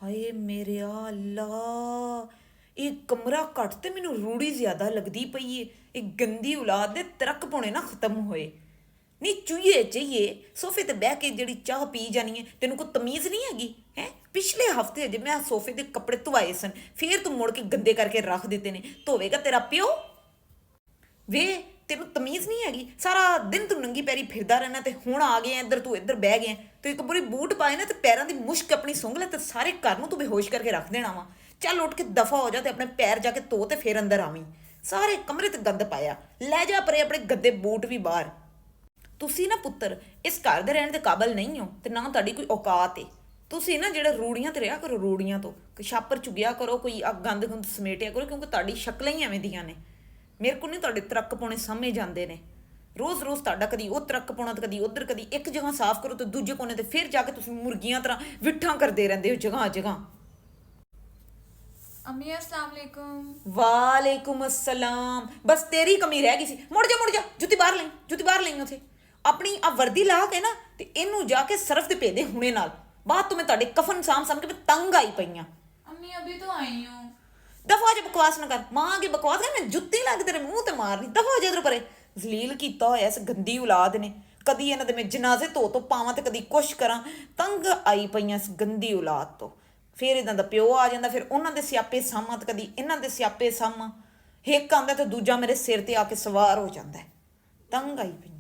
ਹਾਏ ਮੇਰਿਆ ਅੱਲਾ, ਇਹ ਕਮਰਾ ਘੱਟ ਤੇ ਮੈਨੂੰ ਰੂੜੀ ਜ਼ਿਆਦਾ ਲੱਗਦੀ ਪਈ ਏ। ਇਹ ਗੰਦੀ ਔਲਾਦ ਦੇ ਤਰਕ ਪਾਉਣੇ ਨਾ ਖਤਮ ਹੋਏ। ਨਹੀਂ ਚੂਹੀਏ ਚਾਹੀਏ ਸੋਫੇ ਤੇ ਬਹਿ ਕੇ ਜਿਹੜੀ ਚਾਹ ਪੀ ਜਾਣੀ ਹੈ, ਤੈਨੂੰ ਕੋਈ ਤਮੀਜ਼ ਨਹੀਂ ਹੈਗੀ ਹੈ? ਪਿਛਲੇ ਹਫਤੇ ਅਜੇ ਮੈਂ ਸੋਫੇ ਦੇ ਕੱਪੜੇ ਧਵਾਏ ਸਨ, ਫੇਰ ਤੂੰ ਮੁੜ ਕੇ ਗੰਦੇ ਕਰਕੇ ਰੱਖ ਦਿੱਤੇ ਨੇ। ਧੋਵੇਗਾ ਤੇਰਾ ਪਿਓ? ਵੇ ਤੈਨੂੰ ਤਮੀਜ਼ ਨਹੀਂ ਹੈਗੀ? ਸਾਰਾ ਦਿਨ ਤੂੰ ਨੰਗੀ ਪੈਰੀ ਫਿਰਦਾ ਰਹਿਣਾ, ਤੇ ਹੁਣ ਆ ਗਿਆ ਇੱਧਰ, ਤੂੰ ਇੱਧਰ ਬਹਿ ਗਿਆ। ਤੂੰ ਇੱਕ ਬੁਰੀ ਬੂਟ ਪਾਏ ਨਾ ਤੇ ਪੈਰਾਂ ਦੀ ਮੁਸ਼ਕ ਆਪਣੀ ਸੁੰਘ ਲੈ ਤੇ ਸਾਰੇ ਘਰ ਨੂੰ ਤੂੰ ਬੇਹੋਸ਼ ਕਰਕੇ ਰੱਖ ਦੇਣਾ ਵਾ। ਚੱਲ ਉੱਠ ਕੇ ਦਫਾ ਹੋ ਜਾ ਤੇ ਆਪਣੇ ਪੈਰ ਜਾ ਕੇ ਧੋ ਤੇ ਫੇਰ ਅੰਦਰ ਆਵੀਂ। ਸਾਰੇ ਕਮਰੇ ਤੇ ਗੰਦ ਪਾਇਆ, ਲੈ ਜਾ ਪਰੇ ਆਪਣੇ ਗੱਦੇ ਬੂਟ ਵੀ ਬਾਹਰ। ਤੁਸੀਂ ਨਾ ਪੁੱਤਰ ਇਸ ਘਰ ਦੇ ਰਹਿਣ ਦੇ ਕਾਬਲ ਨਹੀਂ ਹੋ, ਤੇ ਨਾ ਤੁਹਾਡੀ ਕੋਈ ਔਕਾਤ ਏ। ਤੁਸੀਂ ਨਾ ਜਿਹੜੇ ਰੂੜੀਆਂ ਤੇ ਰਿਹਾ ਕਰੋ, ਰੂੜੀਆਂ ਤੋਂ ਛਾਪਰ ਚੁਗਿਆ ਕਰੋ, ਕੋਈ ਗੰਦ ਗੁੰਦ ਸਮੇਟਿਆ ਕਰੋ, ਕਿਉਂਕਿ ਤੁਹਾਡੀ ਸ਼ਕਲਾਂ ਹੀ ਐਵੇਂ ਦੀਆਂ ਨੇ। ਮੇਰੇ ਕੋਲ ਨਹੀਂ ਤੁਹਾਡੇ ਤਰਕ ਪਾਉਣੇ ਸਾਹਮਣੇ ਜਾਂਦੇ ਨੇ। ਰੋਜ਼ ਰੋਜ਼ ਤੁਹਾਡਾ ਕਦੀ ਉਹ ਤਰਕ ਪਾਉਣਾ ਤੇ ਕਦੀ ਉੱਧਰ, ਕਦੀ ਇੱਕ ਜਗ੍ਹਾ ਸਾਫ਼ ਕਰੋ ਤੇ ਦੂਜੇ ਕੋਨੇ ਤੇ ਫਿਰ ਜਾ ਕੇ ਤੁਸੀਂ ਮੁਰਗੀਆਂ ਤਰ੍ਹਾਂ ਵਿਠਾਂ ਕਰਦੇ ਰਹਿੰਦੇ ਹੋ ਜਗ੍ਹਾ ਜਗ੍ਹਾ। अम्मी अस्सलाम वालेकुम। ਵਾਲੇਕੁਮ ਅਸਲਾਮ। ਬਸ ਤੇਰੀ ਕਮੀ ਰਹਿ ਗਈ ਸੀ। ਮੁੜ ਜਾ ਜੁੱਤੀ ਬਾਹਰ ਲਈ, ਜੁੱਤੀ ਬਾਹਰ ਲਈ ਉੱਥੇ। ਆਪਣੀ ਆ ਵਰਦੀ ਲਾ ਕੇ ਨਾ ਤੇ ਇਹਨੂੰ ਜਾ ਕੇ ਸਰਫ ਤੇ ਭੇ ਦੇ ਹੁਣੇ ਨਾਲ। ਬਾਅਦ ਤੋਂ ਮੈਂ ਤੁਹਾਡੇ ਕਫਨ ਸਾਂਭ ਕੇ ਮੈਂ ਤੰਗ ਆਈ ਪਈਆਂ। अम्मी अभी तो आई हूँ। ਦਫਾ ਹੋ ਜਾ, ਬਕਵਾਸ ਨਾ ਕਰ। ਮਾਂ ਅੱਗੇ ਬਕਵਾਸ ਕਰ, ਮੈਂ ਜੁੱਤੀ ਲਾ ਕੇ ਤੇਰੇ ਮੂੰਹ ਤੇ ਮਾਰਨੀ। ਦਫਾ ਹੋ ਜਾ ਇਧਰ ਪਰੇ। ਜ਼ਲੀਲ ਕੀਤਾ ਹੋਇਆ ਇਸ ਗੰਦੀ ਔਲਾਦ ਨੇ। ਕਦੀ ਇਹਨਾਂ ਦੇ ਮੈਂ ਜਨਾਜ਼ੇ ਧੋ ਪਾਵਾਂ ਤੇ ਕਦੀ ਕੁਛ ਕਰਾਂ। ਤੰਗ ਆਈ ਪਈਆਂ ਇਸ ਗੰਦੀ ਔਲਾਦ ਤੋਂ। ਫਿਰ ਇਹਨਾਂ ਦਾ ਪਿਓ ਆ ਜਾਂਦਾ, ਫਿਰ ਉਹਨਾਂ ਦੇ ਸਿਆਪੇ ਸਾਹਾਂ ਤੇ ਕਦੀ ਇਹਨਾਂ ਦੇ ਸਿਆਪੇ ਸਾਹਾਂ। ਇੱਕ ਆਉਂਦਾ ਤੇ ਦੂਜਾ ਮੇਰੇ ਸਿਰ ਤੇ ਆ ਕੇ ਸਵਾਰ ਹੋ ਜਾਂਦਾ। ਤੰਗ ਆਈ ਪਈ।